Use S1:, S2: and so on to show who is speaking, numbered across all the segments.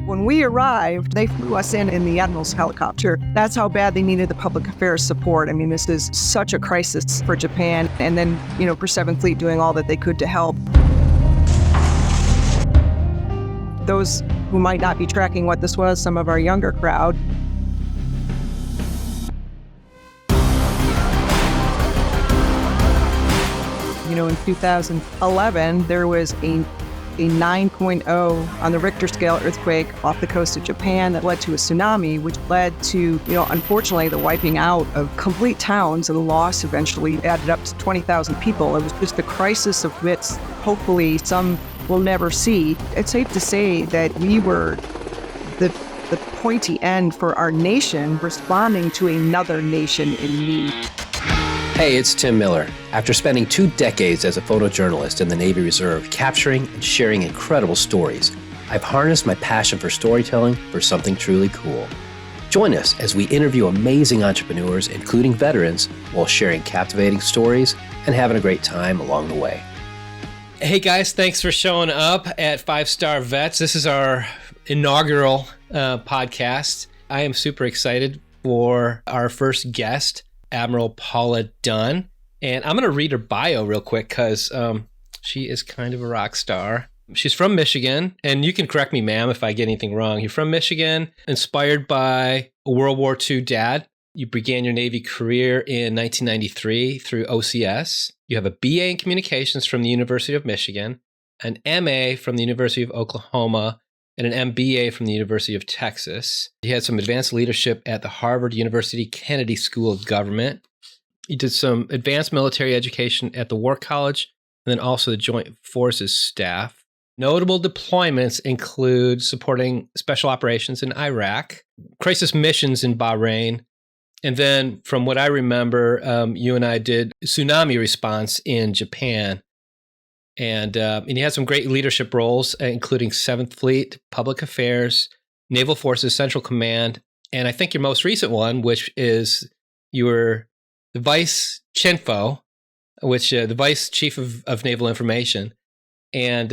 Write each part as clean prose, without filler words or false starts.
S1: When we arrived, they flew us in the Admiral's helicopter. That's how bad they needed the public affairs support. I mean, this is such a crisis for Japan. And then, for 7th Fleet doing all that they could to help. Those who might not be tracking what this was, some of our younger crowd, in 2011, there was a 9.0 on the Richter scale earthquake off the coast of Japan that led to a tsunami, which led to, unfortunately, the wiping out of complete towns, and the loss eventually added up to 20,000 people. It was just a crisis of which hopefully some will never see. It's safe to say that we were the pointy end for our nation responding to another nation in need.
S2: Hey, it's Tim Miller. After spending 2 decades as a photojournalist in the Navy Reserve, capturing and sharing incredible stories, I've harnessed my passion for storytelling for something truly cool. Join us as we interview amazing entrepreneurs, including veterans, while sharing captivating stories and having a great time along the way.
S3: Hey guys, thanks for showing up at 5-Star Vets. This is our inaugural podcast. I am super excited for our first guest, Admiral Paula Dunn. And I'm going to read her bio real quick because she is kind of a rock star. She's from Michigan, and you can correct me, ma'am, if I get anything wrong. You're from Michigan, inspired by a World War II dad. You began your Navy career in 1993 through OCS. You have a BA in Communications from the University of Michigan, an MA from the University of Oklahoma, and an MBA from the University of Texas. You had some advanced leadership at the Harvard University Kennedy School of Government. You did some advanced military education at the War College, and then also the Joint Forces staff. Notable deployments include supporting special operations in Iraq, crisis missions in Bahrain, and then from what I remember, you and I did tsunami response in Japan. And you had some great leadership roles, including 7th Fleet, Public Affairs, Naval Forces Central Command, and I think your most recent one, which is you were the Vice CHINFO, which the Vice Chief of Naval Information. And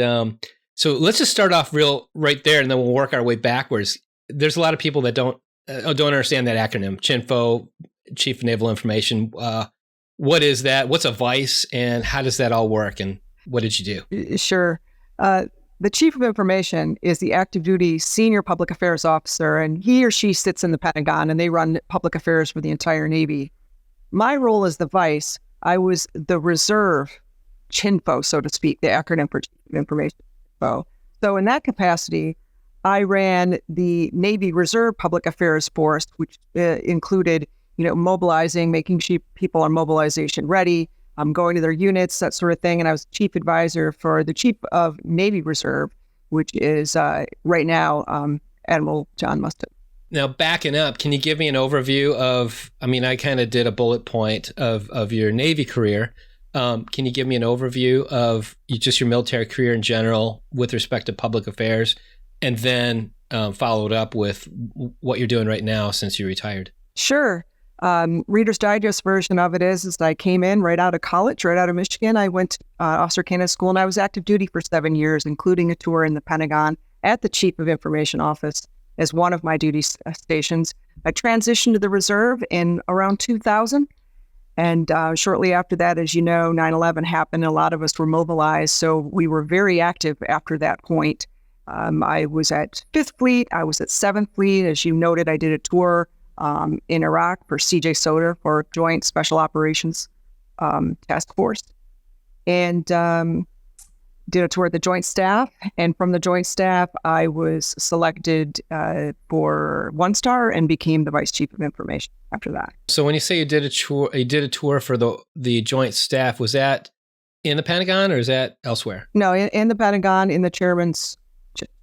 S3: so let's just start off right there, and then we'll work our way backwards. There's a lot of people that don't understand that acronym, CHINFO, Chief of Naval Information. What is that? What's a vice, and how does that all work? And what did you do?
S1: Sure. The Chief of Information is the active duty senior public affairs officer, and he or she sits in the Pentagon, and they run public affairs for the entire Navy. My role as the vice, I was the reserve CHINFO, so to speak, the acronym for Chief of Information. So in that capacity, I ran the Navy Reserve Public Affairs Force, which included, mobilizing, making sure people are mobilization ready, going to their units, that sort of thing. And I was chief advisor for the Chief of Navy Reserve, which is right now Admiral John Mustin.
S3: Now, backing up, can you give me an overview of, I kind of did a bullet point of your Navy career. Can you give me an overview of just your military career in general with respect to public affairs, and then follow it up with what you're doing right now since you retired?
S1: Sure. Reader's Digest version of it is I came in right out of college, right out of Michigan. I went to Officer Candidate School, and I was active duty for 7 years, including a tour in the Pentagon at the Chief of Information Office as one of my duty stations. I transitioned to the reserve in around 2000. And shortly after that, as you know, 9/11 happened. A lot of us were mobilized, so we were very active after that point. I was at 5th Fleet. I was at 7th Fleet. As you noted, I did a tour in Iraq for CJ Soter for Joint Special Operations Task Force, and did a tour at the Joint Staff. And from the Joint Staff, I was selected for 1-star and became the Vice Chief of Information after that.
S3: So when you say you did a tour for the Joint Staff, was that in the Pentagon or is that elsewhere?
S1: No, in the Pentagon, in the Chairman's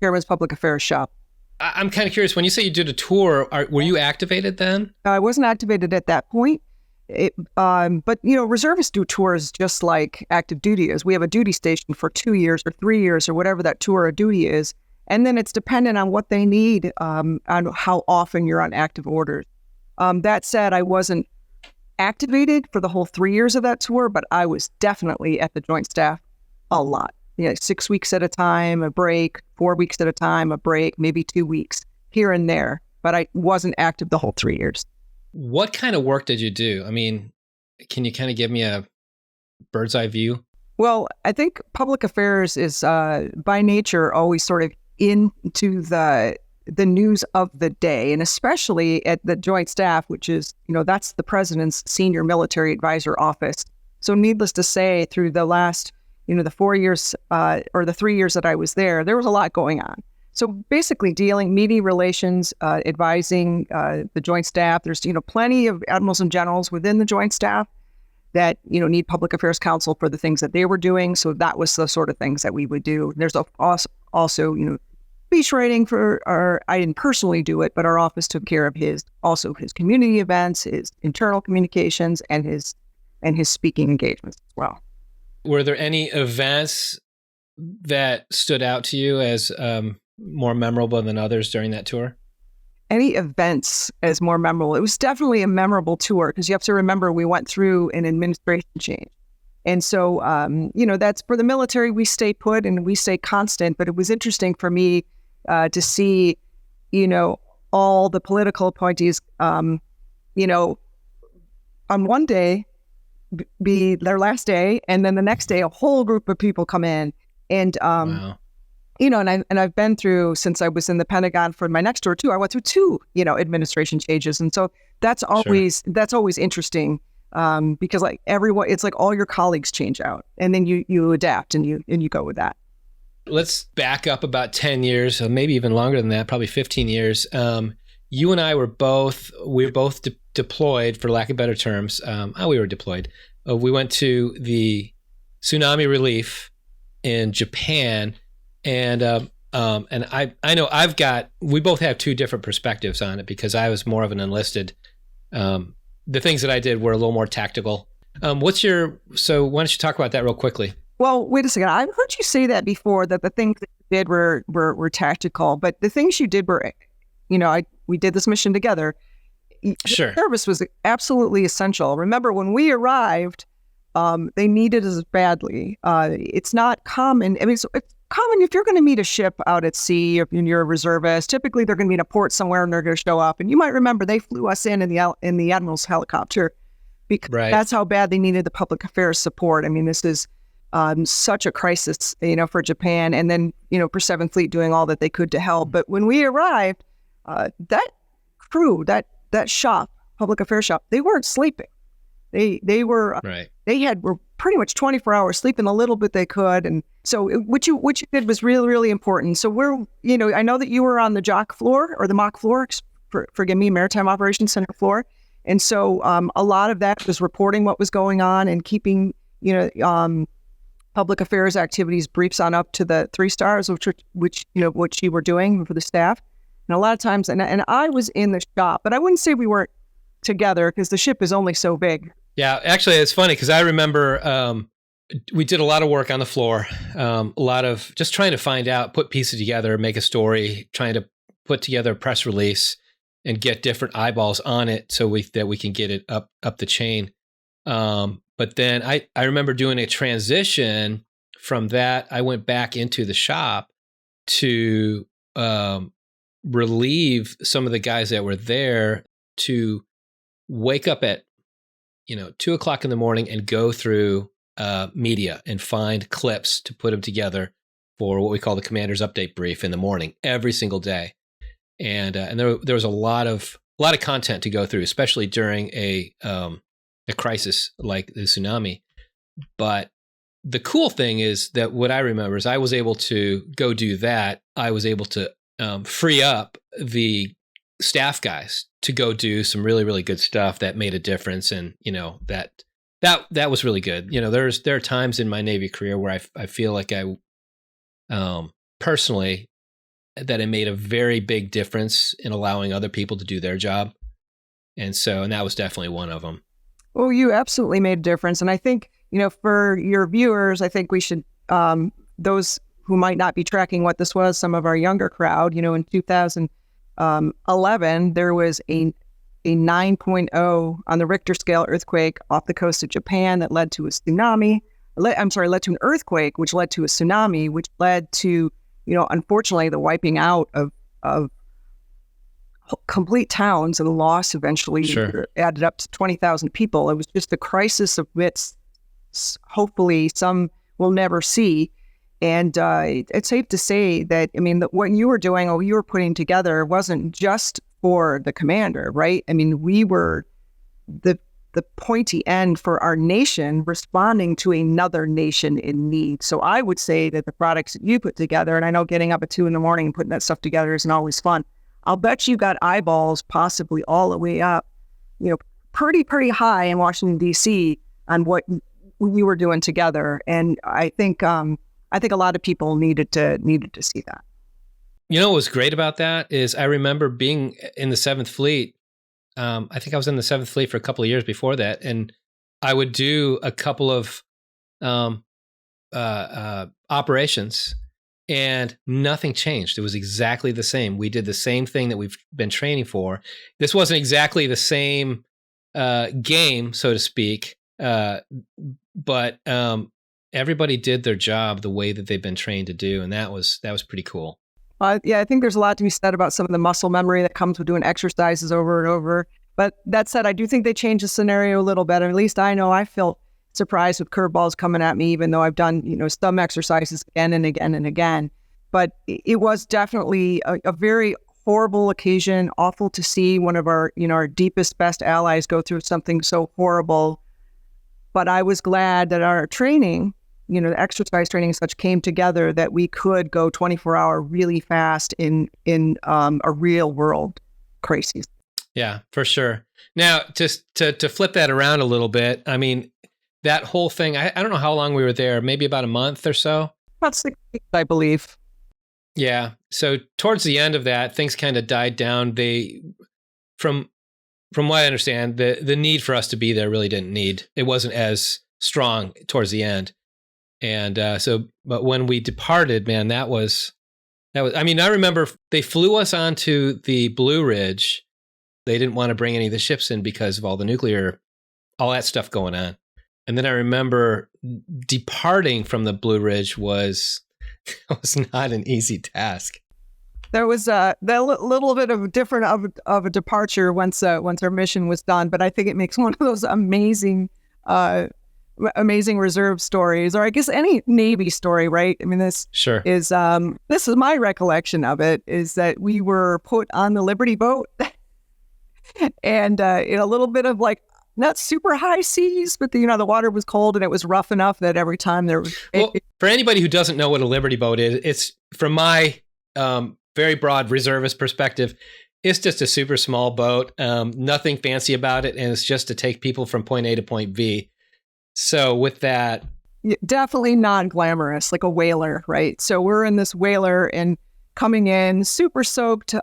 S1: Public Affairs shop.
S3: I'm kind of curious, when you say you did a tour, were you activated then?
S1: I wasn't activated at that point. But reservists do tours just like active duty is. We have a duty station for 2 years or 3 years or whatever that tour of duty is. And then it's dependent on what they need, on how often you're on active orders. That said, I wasn't activated for the whole 3 years of that tour, but I was definitely at the Joint Staff a lot. 6 weeks at a time, a break, 4 weeks at a time, a break, maybe 2 weeks here and there. But I wasn't active the whole 3 years.
S3: What kind of work did you do? I mean, can you kind of give me a bird's eye view?
S1: Well, I think public affairs is by nature always sort of into the news of the day, and especially at the Joint Staff, which is, that's the president's senior military advisor office. So needless to say, through the last, the 4 years or the 3 years that I was there was a lot going on. So basically media relations, advising the Joint Staff. There's, plenty of admirals and generals within the Joint Staff that, need public affairs counsel for the things that they were doing. So that was the sort of things that we would do. There's also, speech writing I didn't personally do it, but our office took care of his community events, his internal communications, and his speaking engagements as well.
S3: Were there any events that stood out to you as more memorable than others during that tour?
S1: Any events as more memorable? It was definitely a memorable tour because you have to remember we went through an administration change. And so, that's for the military, we stay put and we stay constant. But it was interesting for me to see, all the political appointees, on one day be their last day. And then the next day, a whole group of people come in. And,
S3: wow.
S1: And I've been through, since I was in the Pentagon for my next tour too, I went through 2, administration changes. And so that's always interesting because like everyone, it's like all your colleagues change out and then you adapt and you go with that.
S3: Let's back up about 10 years, maybe even longer than that, probably 15 years. You and I were both deployed, for lack of better terms. We were deployed. We went to the tsunami relief in Japan. And I know we both have 2 different perspectives on it because I was more of an enlisted. The things that I did were a little more tactical. So why don't you talk about that real quickly?
S1: Well, wait a second. I've heard you say that before, that the things that you did were tactical, but the things you did were, we did this mission together.
S3: Sure.
S1: Service was absolutely essential. Remember when we arrived, they needed us badly. It's not common. I mean, it's common if you're going to meet a ship out at sea, if you're a reservist, typically they're going to be in a port somewhere and they're going to show up. And you might remember they flew us in the Admiral's helicopter because that's how bad they needed the public affairs support. I mean, this is such a crisis, for Japan, and then, for 7th Fleet doing all that they could to help. But when we arrived, that crew, that shop, public affairs shop, they weren't sleeping. They were
S3: right.
S1: Were pretty much 24 hours sleeping a little bit they could. And so what you did was really, really important. So I know that you were on the JOC floor or the MOC floor, forgive me, Maritime Operations Center floor. And so a lot of that was reporting what was going on and keeping, public affairs activities briefs on up to the 3 stars, which what you were doing for the staff. And a lot of times, and I was in the shop, but I wouldn't say we weren't together because the ship is only so big.
S3: Yeah, actually, it's funny because I remember we did a lot of work on the floor, a lot of just trying to find out, put pieces together, make a story, trying to put together a press release and get different eyeballs on it so that we can get it up the chain. But then I remember doing a transition from that. I went back into the shop to relieve some of the guys that were there to wake up at 2:00 in the morning and go through media and find clips to put them together for what we call the commander's update brief in the morning every single day. And there was a lot of content to go through, especially during a crisis like the tsunami. But the cool thing is that what I remember is I was able to go do that. I was able to free up the staff guys to go do some really, really good stuff that made a difference. And, that was really good. There are times in my Navy career where I feel like I personally that it made a very big difference in allowing other people to do their job. And that was definitely one of them.
S1: Well, you absolutely made a difference. And I think, for your viewers, I think we should, those who might not be tracking what this was, some of our younger crowd, in 2011, there was a 9.0 on the Richter scale earthquake off the coast of Japan that led to a tsunami. led to an earthquake, which led to a tsunami, which led to, unfortunately, the wiping out of complete towns, and the loss eventually added up to 20,000 people. It was just a crisis of which hopefully some will never see. And it's safe to say that, what you were doing or you were putting together wasn't just for the commander, right? We were the pointy end for our nation responding to another nation in need. So I would say that the products that you put together, and I know getting up at 2 a.m. and putting that stuff together isn't always fun. I'll bet you got eyeballs possibly all the way up, pretty high in Washington, D.C. on what we were doing together. And I think a lot of people needed to see that.
S3: What was great about that is I remember being in the 7th Fleet. I think I was in the 7th Fleet for a couple of years before that, and I would do a couple of operations, and nothing changed. It was exactly the same. We did the same thing that we've been training for. This wasn't exactly the same game, so to speak, but everybody did their job the way that they've been trained to do, and that was pretty cool.
S1: Yeah, I think there's a lot to be said about some of the muscle memory that comes with doing exercises over and over. But that said, I do think they changed the scenario a little better. At least I know I felt surprised with curveballs coming at me, even though I've done, some exercises again and again and again. But it was definitely a very horrible occasion, awful to see one of our, our deepest, best allies go through something so horrible. But I was glad that our training, the exercise training and such came together, that we could go 24-hour really fast in a real world crisis.
S3: Yeah, for sure. Now, just to flip that around a little bit, that whole thing, I don't know how long we were there, maybe about a month or so?
S1: About 6 weeks, I believe.
S3: Yeah. So towards the end of that, things kind of died down. From what I understand, the need for us to be there really it wasn't as strong towards the end. And but when we departed, man, that was, I remember they flew us onto the Blue Ridge. They didn't want to bring any of the ships in because of all the nuclear, all that stuff going on. And then I remember departing from the Blue Ridge was not an easy task.
S1: There was that little bit of different of a departure once our mission was done, but I think it makes one of those amazing reserve stories, or I guess any Navy story, right? this is my recollection of it, is that we were put on the Liberty boat and in a little bit of not super high seas, but the water was cold and it was rough enough that every time there was...
S3: for anybody who doesn't know what a Liberty boat is, it's, from my very broad reservist perspective, it's just a super small boat, nothing fancy about it, and it's just to take people from point A to point B. So with that...
S1: Definitely non-glamorous, like a whaler, right? So we're in this whaler and coming in super soaked.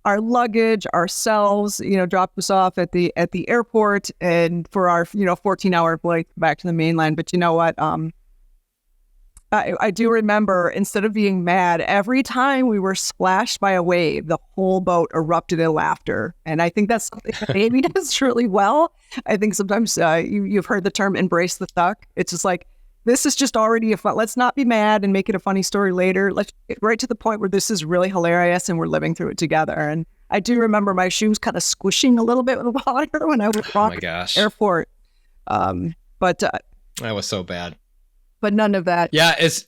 S1: Our luggage, ourselves, dropped us off at the airport, and for our 14-hour flight back to the mainland. But you know what? I do remember, instead of being mad, every time we were splashed by a wave, the whole boat erupted in laughter. And I think that's something that Navy does really well. I think sometimes you've heard the term "embrace the suck." It's just like, this is just already a fun. Let's not be mad and make it a funny story later. Let's get right to the point where this is really hilarious and we're living through it together. And I do remember my shoes kind of squishing a little bit with the water when I was walking the airport. But
S3: that was so bad.
S1: But none of that.
S3: Yeah, it's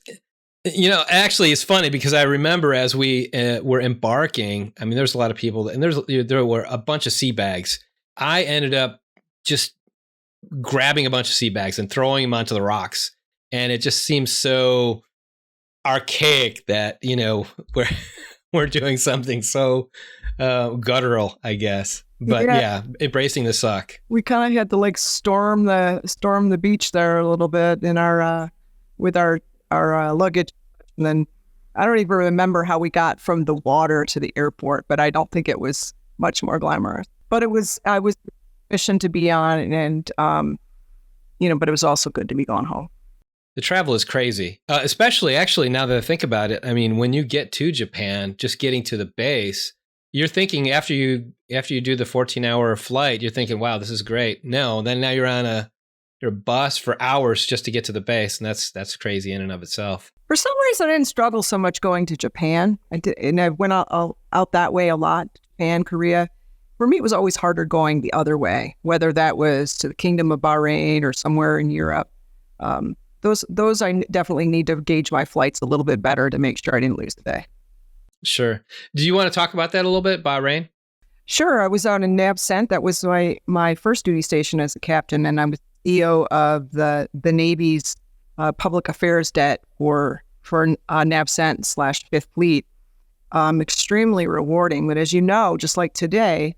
S3: actually it's funny because I remember as we were embarking. There's a lot of people, and there were a bunch of sea bags. I ended up just grabbing a bunch of sea bags and throwing them onto the rocks. And it just seems so archaic that, we're doing something so guttural, I guess. But yeah, embracing the suck. We
S1: kind of had to storm the beach there a little bit in our with our luggage. And then I don't even remember how we got from the water to the airport, but I don't think it was much more glamorous. But I was mission to be on, and but it was also good to be going home.
S3: The travel is crazy, especially actually now that I think about it. When you get to Japan, just getting to the base, you're thinking after you do the 14-hour flight, you're thinking, wow, this is great. No, then now you're on or bus for hours just to get to the base, and that's crazy in and of itself.
S1: For some reason, I didn't struggle so much going to Japan. I did, and I went out that way a lot, Japan, Korea. For me, it was always harder going the other way, whether that was to the Kingdom of Bahrain or somewhere in Europe. Those I definitely need to gauge my flights a little bit better to make sure I didn't lose the day.
S3: Sure. Do you want to talk about that a little bit, Bahrain?
S1: Sure. I was out in Navcent. That was my first duty station as a captain, and I was CEO of the Navy's public affairs debt for Navcent / Fifth Fleet. Extremely rewarding, but as you know, just like today,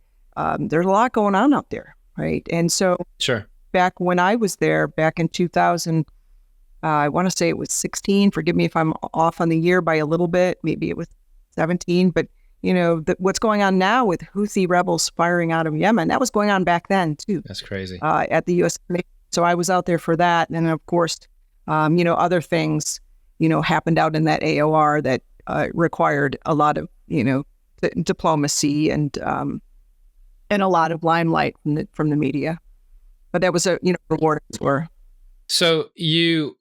S1: there's a lot going on out there, right? And so,
S3: sure.
S1: Back when I was there, back in 2000, I want to say it was 16. Forgive me if I'm off on the year by a little bit. Maybe it was 17. But what's going on now with Houthi rebels firing out of Yemen, that was going on back then too.
S3: That's crazy.
S1: At the U.S. So I was out there for that, and of course, other things, happened out in that AOR that required a lot of, diplomacy and a lot of limelight from the media. But that was a reward for.
S3: So you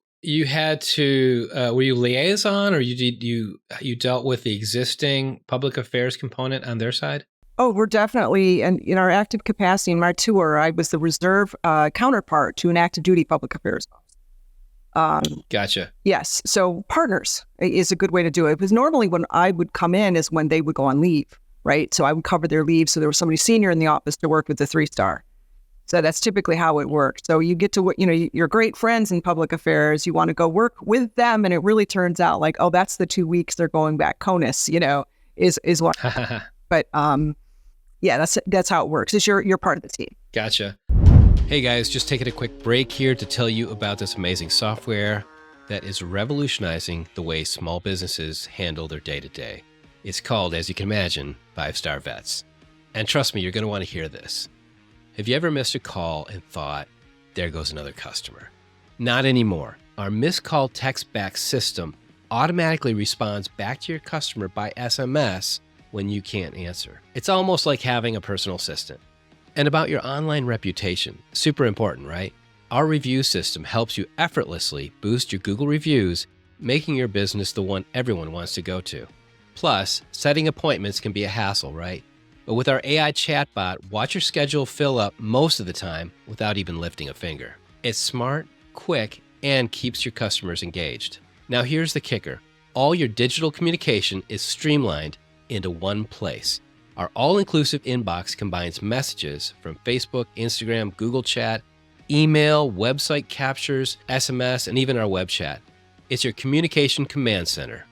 S3: had to were you liaison, or you dealt with the existing public affairs component on their side?
S1: Oh, we're definitely, and in our active capacity in my tour, I was the reserve counterpart to an active duty public affairs officer.
S3: Gotcha.
S1: Yes. So partners is a good way to do it, because normally when I would come in is when they would go on leave, right? So I would cover their leave. So there was somebody senior in the office to work with the 3-star. So that's typically how it worked. So you get to, you're great friends in public affairs. You want to go work with them. And it really turns out like, oh, that's the 2 weeks they're going back. CONUS, is what. But yeah, that's how it works. It's you're part of the team.
S3: Gotcha. Hey guys, just taking a quick break here to tell you about this amazing software that is revolutionizing the way small businesses handle their day-to-day. It's called, as you can imagine, 5-Star Vets. And trust me, you're going to want to hear this. Have you ever missed a call and thought, there goes another customer? Not anymore. Our missed call text back system automatically responds back to your customer by SMS when you can't answer. It's almost like having a personal assistant. And about your online reputation, super important, right? Our review system helps you effortlessly boost your Google reviews, making your business the one everyone wants to go to. Plus, setting appointments can be a hassle, right? But with our AI chatbot, watch your schedule fill up most of the time without even lifting a finger. It's smart, quick, and keeps your customers engaged. Now here's the kicker. All your digital communication is streamlined into one place. Our all-inclusive inbox combines messages from Facebook, Instagram, Google Chat, email, website captures, SMS, and even our web chat. It's your communication command center.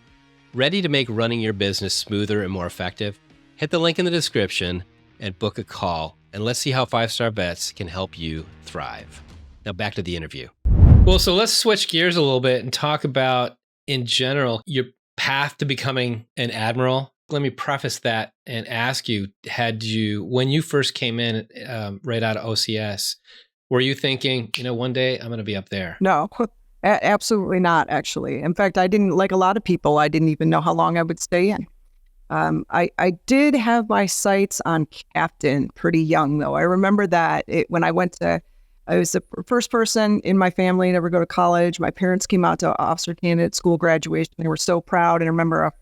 S3: Ready to make running your business smoother and more effective? Hit the link in the description and book a call, and let's see how 5-Star Vets can help you thrive. Now back to the interview. Well, so let's switch gears a little bit and talk about, in general, your path to becoming an admiral. Let me preface that and ask you, when you first came in right out of OCS, were you thinking, one day I'm going to be up there?
S1: No, absolutely not, actually. In fact, I didn't, like a lot of people, I didn't even know how long I would stay in. I did have my sights on captain pretty young, though. I remember that when I was the first person in my family to ever go to college. My parents came out to officer candidate school graduation. They were so proud. And I remember a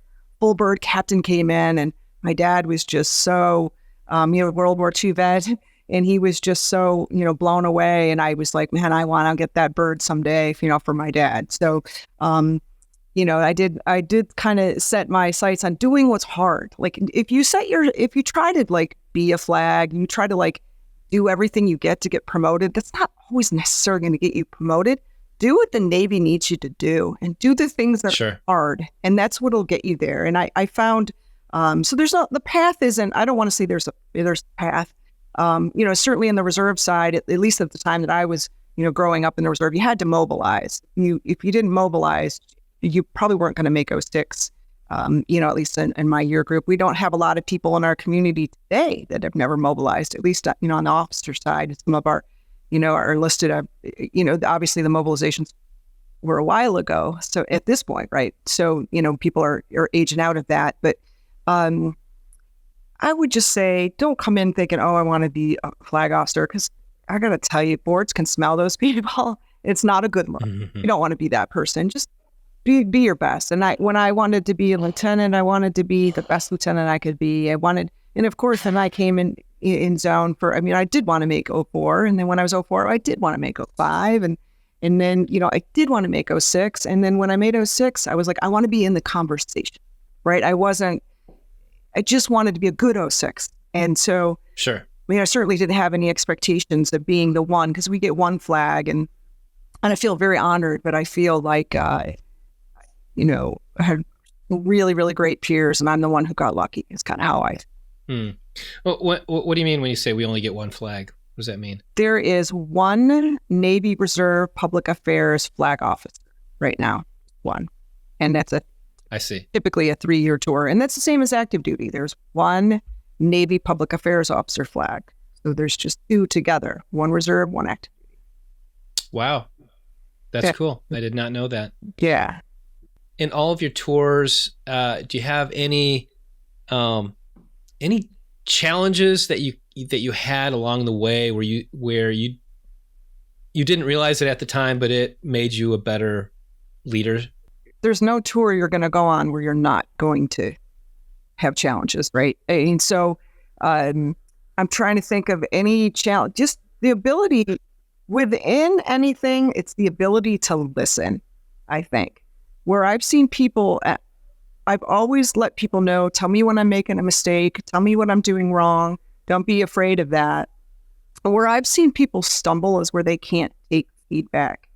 S1: full bird captain came in, and my dad was just so, World War II vet, and he was just so, blown away. And I was like, man, I want to get that bird someday, for my dad. So, I did kind of set my sights on doing what's hard. Like if you try to like be a flag, you try to like do everything you get to get promoted, that's not always necessarily going to get you promoted. Do what the Navy needs you to do and do the things that are hard. And that's what'll get you there. And I found, so the path isn't, I don't want to say there's a path. Certainly in the reserve side, at least at the time that I was, growing up in the reserve, you had to mobilize. If you didn't mobilize, you probably weren't going to make 06, at least in my year group. We don't have a lot of people in our community today that have never mobilized, at least, on the officer side. Some of our, are listed, obviously the mobilizations were a while ago. So at this point, right. So, people are aging out of that. But I would just say, don't come in thinking, oh, I want to be a flag officer, because I got to tell you, boards can smell those people. It's not a good look.
S3: Mm-hmm.
S1: You don't want to be that person. Just be your best. And when I wanted to be a lieutenant, I wanted to be the best lieutenant I could be. And of course, then I came in zone for, I did want to make 04. And then when I was 04, I did want to make 05. And then, I did want to make 06. And then when I made 06, I was like, I want to be in the conversation, right? I just wanted to be a good 06. And so,
S3: sure.
S1: I certainly didn't have any expectations of being the one, because we get one flag, and I feel very honored, but I feel like, I had really, really great peers, and I'm the one who got lucky. It's kind of how I.
S3: Well, what do you mean when you say we only get one flag? What does that mean?
S1: There is one Navy Reserve Public Affairs flag officer right now, one, and that's
S3: I see.
S1: Typically a 3-year tour, and that's the same as active duty. There's one Navy Public Affairs officer flag, so there's just 2 together, one reserve, one active duty.
S3: Wow, that's cool. I did not know that.
S1: Yeah.
S3: In all of your tours, do you have any challenges that you had along the way where you didn't realize it at the time, but it made you a better leader?
S1: There's no tour you're going to go on where you're not going to have challenges, right? And so I'm trying to think of any challenge, just the ability within anything. It's the ability to listen, I think. Where I've seen people, I've always let people know, tell me when I'm making a mistake, tell me what I'm doing wrong. Don't be afraid of that. Where I've seen people stumble is where they can't take feedback.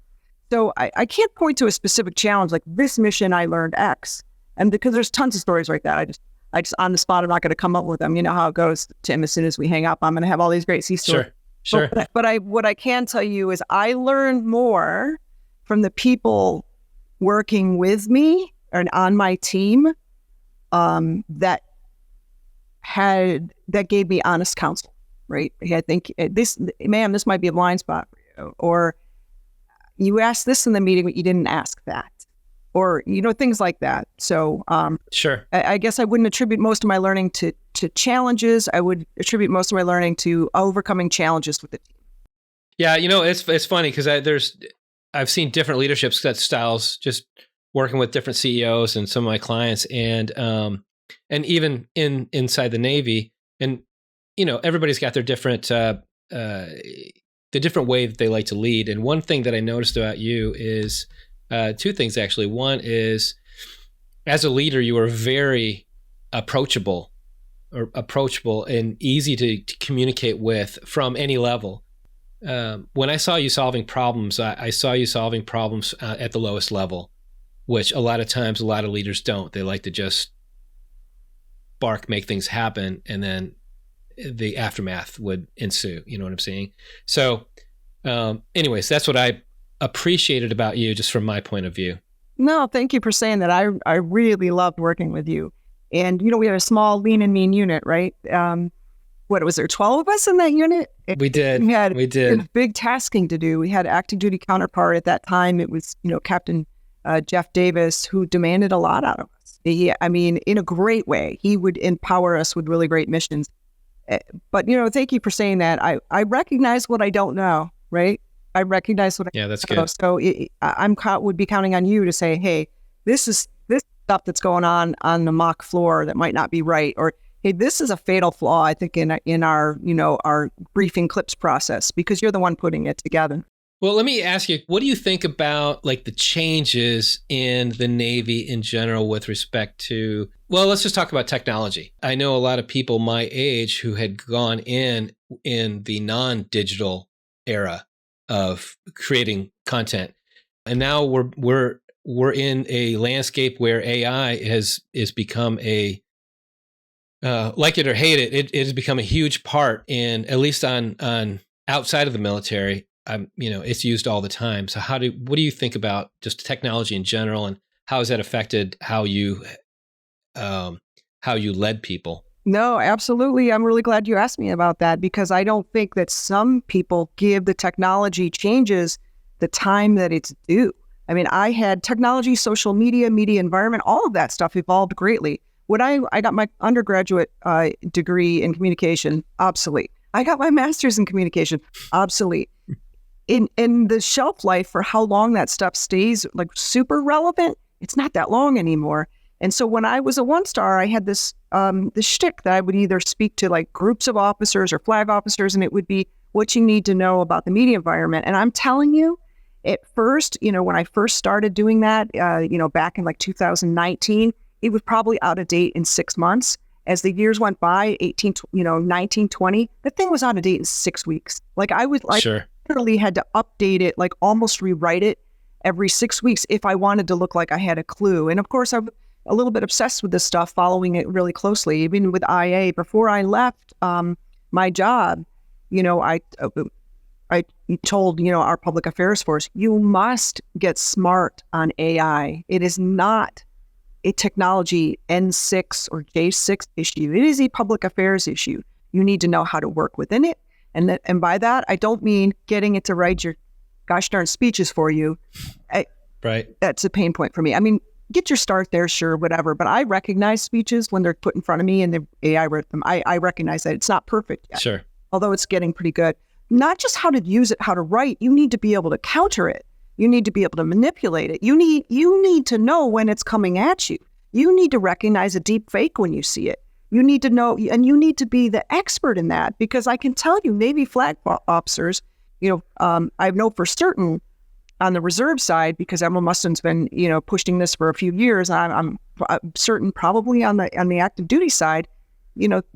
S1: So I can't point to a specific challenge like this mission I learned X. And because there's tons of stories like that, I just on the spot, I'm not going to come up with them. You know how it goes, Tim. As soon as we hang up, I'm going to have all these great sea stories.
S3: Sure.
S1: But what I can tell you is I learned more from the people working with me and on my team that gave me honest counsel. Right? I think this might be a blind spot for you, or you asked this in the meeting, but you didn't ask that. Or, things like that. So
S3: sure.
S1: I guess I wouldn't attribute most of my learning to challenges. I would attribute most of my learning to overcoming challenges with the team.
S3: Yeah, it's funny because I've seen different leadership styles just working with different CEOs and some of my clients, and even inside the Navy, and everybody's got their different the different way that they like to lead. And one thing that I noticed about you is 2 things, actually. One is, as a leader, you are very approachable and easy to communicate with from any level. When I saw you solving problems, I saw you solving problems at the lowest level, which a lot of times a lot of leaders don't. They like to just make things happen, and then the aftermath would ensue. You know what I'm saying? So anyways, that's what I appreciated about you, just from my point of view.
S1: No, thank you for saying that. I really loved working with you. And, we had a small lean and mean unit, right? What was there, 12 of us in that unit?
S3: We did.
S1: We had big tasking to do. We had active duty counterpart at that time. It was, Captain Jeff Davis, who demanded a lot out of us. In a great way. He would empower us with really great missions. But, thank you for saying that. I recognize what I don't know, right? I recognize what I
S3: Yeah, that's
S1: know.
S3: good.
S1: So would be counting on you to say, hey, this stuff that's going on the mock floor that might not be right, or hey, this is a fatal flaw, I think, in our our briefing clips process, because you're the one putting it together.
S3: Well, let me ask you, what do you think about like the changes in the Navy in general with respect to, well, let's just talk about technology. I know a lot of people my age who had gone in the non-digital era of creating content, and now we're in a landscape where AI is become a like it or hate it, it has become a huge part in, at least on outside of the military. It's used all the time. So what do you think about just technology in general, and how has that affected how you led people?
S1: No, absolutely. I'm really glad you asked me about that, because I don't think that some people give the technology changes the time that it's due. I had technology, social media environment, all of that stuff evolved greatly. When I got my undergraduate degree in communication, obsolete. I got my master's in communication. Obsolete. In the shelf life for how long that stuff stays like super relevant, it's not that long anymore. And so when I was a 1-star, I had this shtick that I would either speak to like groups of officers or flag officers, and it would be what you need to know about the media environment. And I'm telling you, at first, when I first started doing that, back in like 2019, it was probably out of date in 6 months. As the years went by, 19, 20, the thing was out of date in 6 weeks. Like I was like,
S3: Sure.
S1: literally had to update it, like almost rewrite it every 6 weeks if I wanted to look like I had a clue. And of course, I'm a little bit obsessed with this stuff, following it really closely. Even with IA, before I left my job, I told, our public affairs force, you must get smart on AI. It is not a technology N6 or J6 issue. It is a public affairs issue. You need to know how to work within it. And by that, I don't mean getting it to write your gosh darn speeches for you.
S3: Right.
S1: That's a pain point for me. I mean, get your start there, sure, whatever. But I recognize speeches when they're put in front of me and the AI wrote them. I recognize that it's not perfect yet.
S3: Sure.
S1: Although it's getting pretty good. Not just how to use it, how to write. You need to be able to counter it. You need to be able to manipulate it. You need to know when it's coming at you. You need to recognize a deep fake when you see it. You need to know, and you need to be the expert in that, because I can tell you, Navy flag officers, I know for certain on the reserve side, because Admiral Mustin's been, pushing this for a few years. I'm certain probably on the active duty side,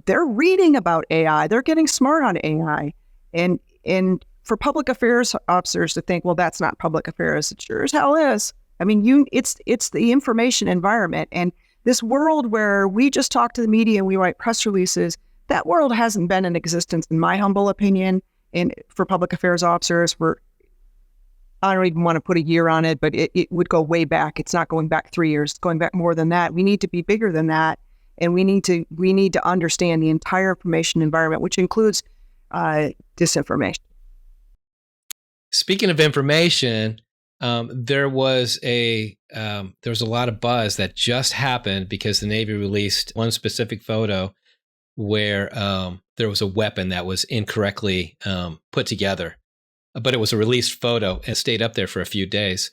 S1: they're reading about AI. They're getting smart on AI, and for public affairs officers to think, well, that's not public affairs. It sure as hell is. I mean, it's the information environment, and this world where we just talk to the media and we write press releases, that world hasn't been in existence, in my humble opinion. And for public affairs officers, I don't even want to put a year on it, but it would go way back. It's not going back 3 years. It's going back more than that. We need to be bigger than that, and we need to understand the entire information environment, which includes disinformation.
S3: Speaking of information, there was a lot of buzz that just happened because the Navy released one specific photo where there was a weapon that was incorrectly put together, but it was a released photo and stayed up there for a few days.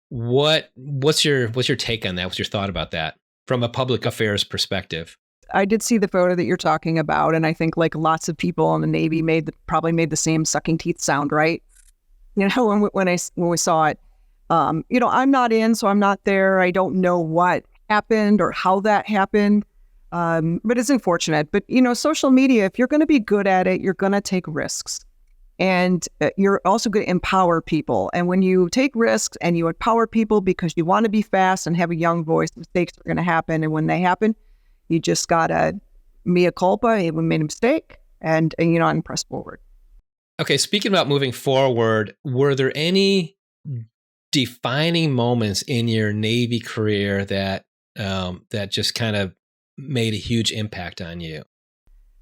S3: What's your take on that? What's your thought about that from a public affairs perspective?
S1: I did see the photo that you're talking about, and I think like lots of people in the Navy probably made the same sucking teeth sound, right? When we saw it, I'm not in, so I'm not there. I don't know what happened or how that happened, but it's unfortunate. But social media, if you're going to be good at it, you're going to take risks, and you're also going to empower people. And when you take risks and you empower people because you want to be fast and have a young voice, mistakes are going to happen, and when they happen, you just gotta mea culpa. We made a mistake, and press forward.
S3: Okay, speaking about moving forward, were there any defining moments in your Navy career that just kind of made a huge impact on you?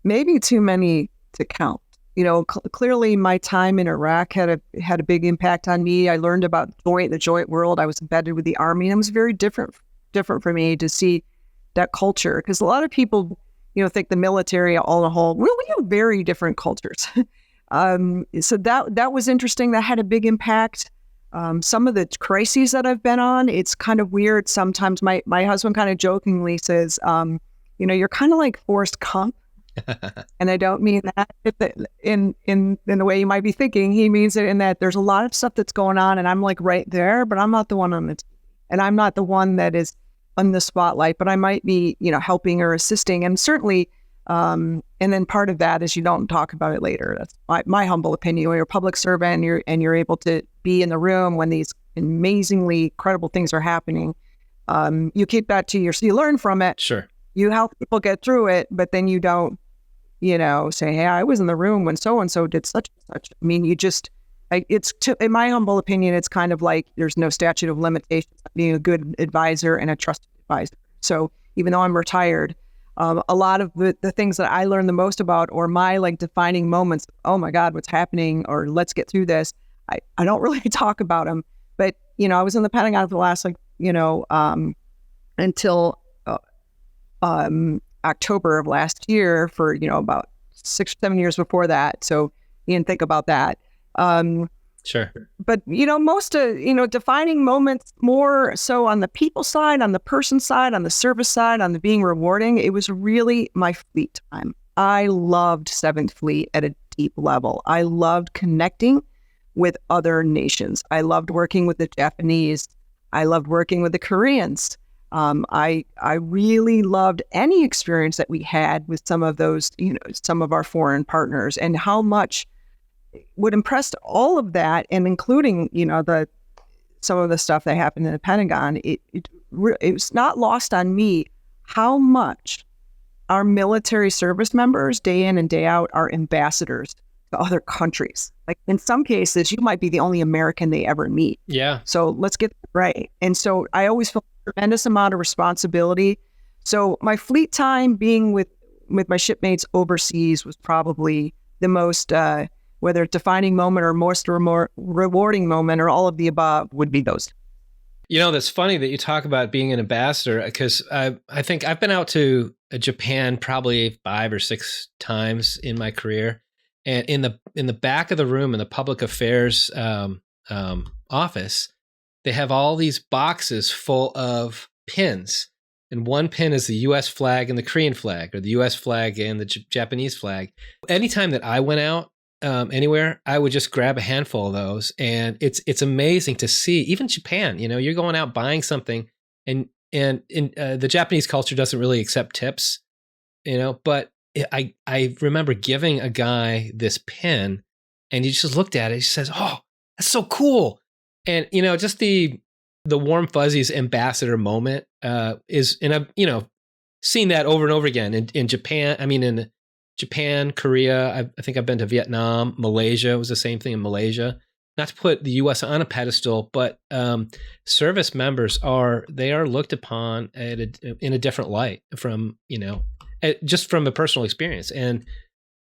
S1: Maybe too many to count. Clearly my time in Iraq had a big impact on me. I learned about the joint world. I was embedded with the Army, and it was very different for me to see that culture, because a lot of people, think the military on the whole, we have very different cultures. So that was interesting. That had a big impact. Some of the crises that I've been on, it's kind of weird. Sometimes my husband kind of jokingly says, you're kind of like Forrest Gump. And I don't mean that in the way you might be thinking. He means it in that there's a lot of stuff that's going on, and I'm like right there, but I'm not the one on it. And I'm not the one that is on the spotlight, but I might be, helping or assisting. And certainly, and then part of that is you don't talk about it later. That's my humble opinion. When you're a public servant and you're able to be in the room when these amazingly credible things are happening, you keep that to yourself. You learn from it. Sure. You help people get through it, but then you don't, say, hey, I was in the room when so-and-so did such and such. I mean, in my humble opinion, it's kind of like there's no statute of limitations on being a good advisor and a trusted advisor. So even though I'm retired, a lot of the things that I learned the most about, or my defining moments, oh my God, what's happening, or let's get through this, I don't really talk about them. But, I was in the Pentagon for the last, until October of last year for, about 6 or 7 years before that. So you can think about that.
S3: Sure.
S1: But, most, defining moments more so on the people side, on the person side, on the service side, on the being rewarding, it was really my fleet time. I loved Seventh Fleet at a deep level. I loved connecting with other nations. I loved working with the Japanese. I loved working with the Koreans. I really loved any experience that we had with some of those, some of our foreign partners, and how much what impressed all of that, and including, some of the stuff that happened in the Pentagon, it was not lost on me how much our military service members, day in and day out, are ambassadors to other countries. Like in some cases, you might be the only American they ever meet.
S3: Yeah.
S1: So let's get that right. And so I always felt a tremendous amount of responsibility. So my fleet time being with my shipmates overseas was probably the most, whether it's defining moment or most rewarding moment or all of the above, would be those.
S3: That's funny that you talk about being an ambassador, because I think I've been out to Japan probably 5 or 6 times in my career. And in the back of the room in the public affairs office, they have all these boxes full of pins. And one pin is the U.S. flag and the Korean flag, or the U.S. flag and the Japanese flag. Anytime that I went out anywhere, I would just grab a handful of those. And it's amazing to see, even Japan, you're going out buying something, and in the Japanese culture doesn't really accept tips, but I remember giving a guy this pin, and he just looked at it. He says, "Oh, that's so cool." And, just the warm fuzzies ambassador moment is, and I've, seen that over and over again in Japan. I mean, in Japan, Korea, I think I've been to Vietnam, Malaysia. It was the same thing in Malaysia. Not to put the U.S. on a pedestal, but service members are looked upon in a different light from, just from a personal experience. And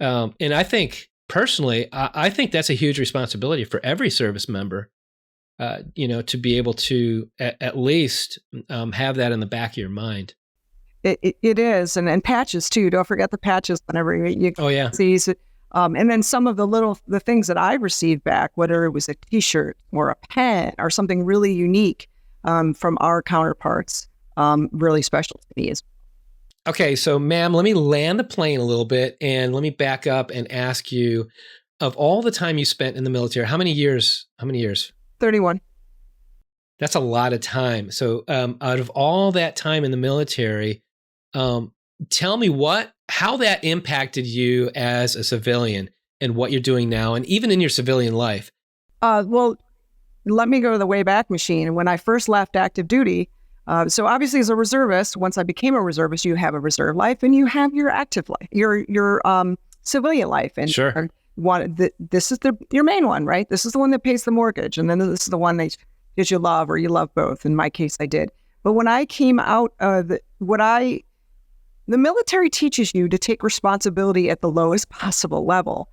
S3: I think personally, I think that's a huge responsibility for every service member, to be able to at least have that in the back of your mind.
S1: It is, and patches too. Don't forget the patches whenever you see. And then some of the things that I received back, whether it was a T-shirt or a pen or something really unique from our counterparts, really special to me.
S3: Okay, so ma'am, let me land the plane a little bit, and let me back up and ask you, of all the time you spent in the military, how many years?
S1: 31.
S3: That's a lot of time. So out of all that time in the military, tell me how that impacted you as a civilian and what you're doing now, and even in your civilian life.
S1: Well, let me go to the Wayback Machine. When I first left active duty, so obviously as a reservist, once I became a reservist, you have a reserve life and you have your active life, your civilian life. And
S3: sure.
S1: This is your main one, right? This is the one that pays the mortgage. And then this is the one that you love, or you love both. In my case, I did. But when I came out, the military teaches you to take responsibility at the lowest possible level.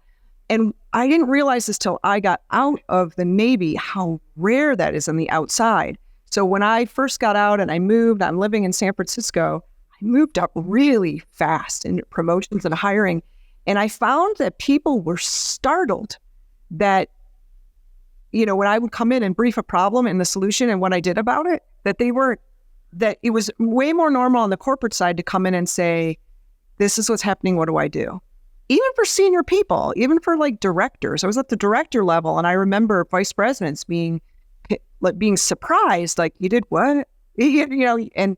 S1: And I didn't realize this till I got out of the Navy, how rare that is on the outside. So when I first got out and I'm living in San Francisco, I moved up really fast in promotions and hiring. And I found that people were startled that, when I would come in and brief a problem and the solution and what I did about it, that it was way more normal on the corporate side to come in and say, this is what's happening, what do I do? Even for senior people, even for like directors. I was at the director level, and I remember vice presidents being surprised, like, you did what? And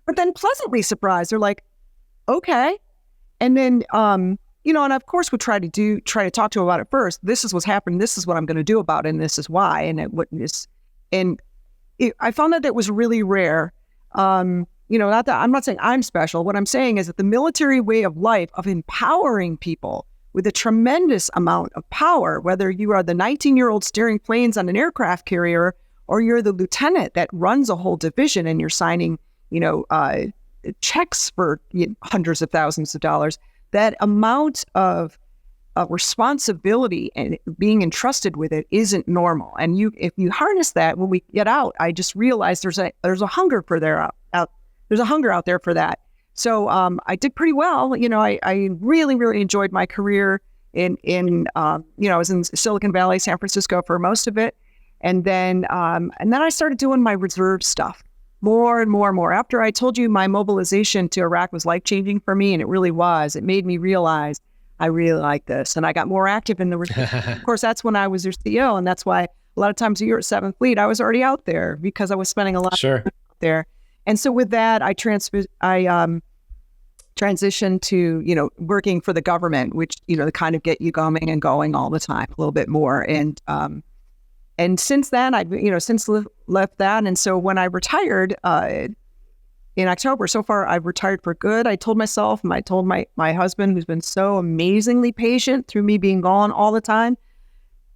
S1: but then pleasantly surprised. They're like, okay. And then and of course we try to talk to them about it first. This is what's happened. This is what I'm going to do about it, and this is why. I found that was really rare. Not that I'm not saying I'm special. What I'm saying is that the military way of life of empowering people with a tremendous amount of power, whether you are the 19-year-old steering planes on an aircraft carrier, or you're the lieutenant that runs a whole division and you're signing, checks for hundreds of thousands of dollars, that amount of responsibility and being entrusted with it isn't normal. And if you harness that, when we get out, I just realized there's a hunger for there's a hunger out there for that. So I did pretty well. I really, really enjoyed my career I was in Silicon Valley, San Francisco for most of it. And then I started doing my reserve stuff more and more and more. After I told you my mobilization to Iraq was life-changing for me, and it really was, it made me realize I really like this. And I got more active in the reserve. Of course, that's when I was your CEO. And that's why a lot of times you're at 7th Fleet, I was already out there because I was spending a lot of time out there. And so with that, I transitioned to, working for the government, which, to kind of get you going and going all the time a little bit more. And since then, I've, left that. And so when I retired in October, so far I've retired for good. I told myself, and I told my husband, who's been so amazingly patient through me being gone all the time,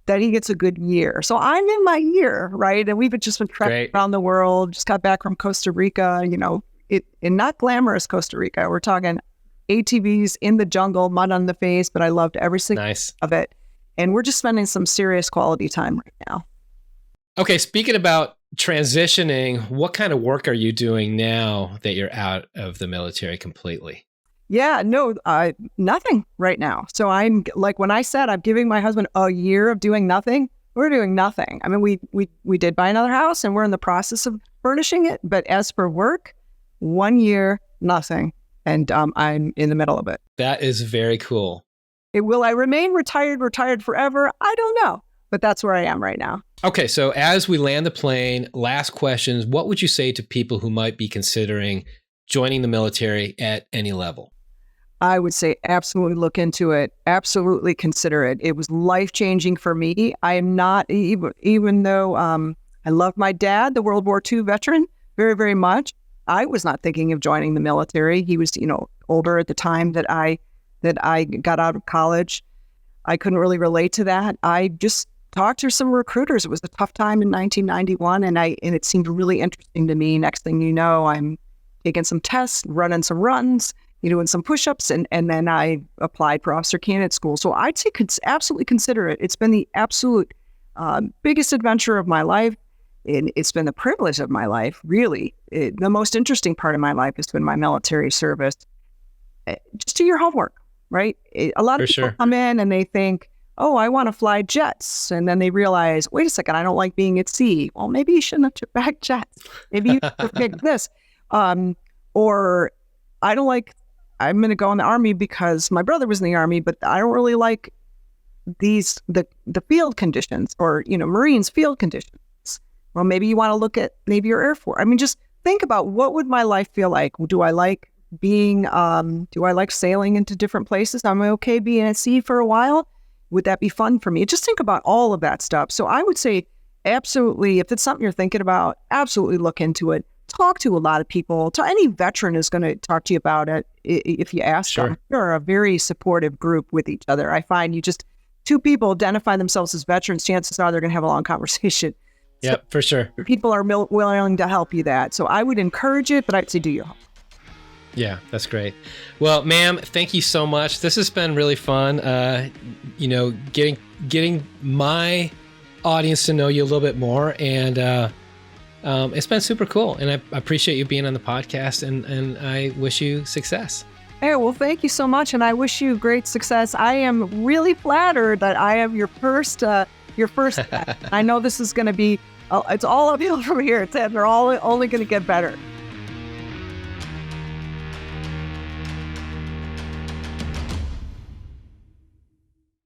S1: that he gets a good year. So I'm in my year, right? And we've just been trekking around the world, just got back from Costa Rica, in not glamorous Costa Rica. We're talking ATVs in the jungle, mud on the face, but I loved every single of it. And we're just spending some serious quality time right now.
S3: Okay, speaking about transitioning, what kind of work are you doing now that you're out of the military completely?
S1: Yeah, no, nothing right now. So I'm like, when I said I'm giving my husband a year of doing nothing, we're doing nothing. I mean, we did buy another house and we're in the process of furnishing it. But as for work, 1 year, nothing. And I'm in the middle of it.
S3: That is very cool.
S1: Will I remain retired forever? I don't know. But that's where I am right now.
S3: Okay, so as we land the plane, last questions, what would you say to people who might be considering joining the military at any level?
S1: I would say absolutely look into it. Absolutely consider it. It was life-changing for me. I am not, even though I love my dad, the World War II veteran, very, very much, I was not thinking of joining the military. He was, older at the time that I got out of college. I couldn't really relate to that. I just talked to some recruiters. It was a tough time in 1991, and it seemed really interesting to me. Next thing you know, I'm taking some tests, running some runs, doing some push-ups, and then I applied for officer candidate school. So I'd say absolutely consider it. It's been the absolute biggest adventure of my life. It's been the privilege of my life, really. The most interesting part of my life has been my military service. Just do your homework, right? A lot of people come in and they think, oh, I want to fly jets. And then they realize, wait a second, I don't like being at sea. Well, maybe you shouldn't have took back jets. Maybe you should pick this. Or I'm going to go in the Army because my brother was in the Army, but I don't really like the field conditions or, Marines field conditions. Well, maybe you want to look at maybe your Air Force. I mean, just think about what would my life feel like? Do I like sailing into different places? Am I okay being at sea for a while? Would that be fun for me? Just think about all of that stuff. So I would say absolutely, if it's something you're thinking about, absolutely look into it. Talk to a lot of people. Any veteran is going to talk to you about it if you ask them. They're a very supportive group with each other. I find two people identify themselves as veterans, chances are they're going to have a long conversation.
S3: Yeah, for sure.
S1: People are willing to help you that. So I would encourage it, but I'd say do your homework.
S3: Yeah, that's great. Well, ma'am, thank you so much. This has been really fun. Getting my audience to know you a little bit more, and it's been super cool. And I appreciate you being on the podcast, and I wish you success.
S1: Hey, well, thank you so much, and I wish you great success. I am really flattered that I am your first guest. I know this is going to be. It's all uphill from here. They're all only going to get better.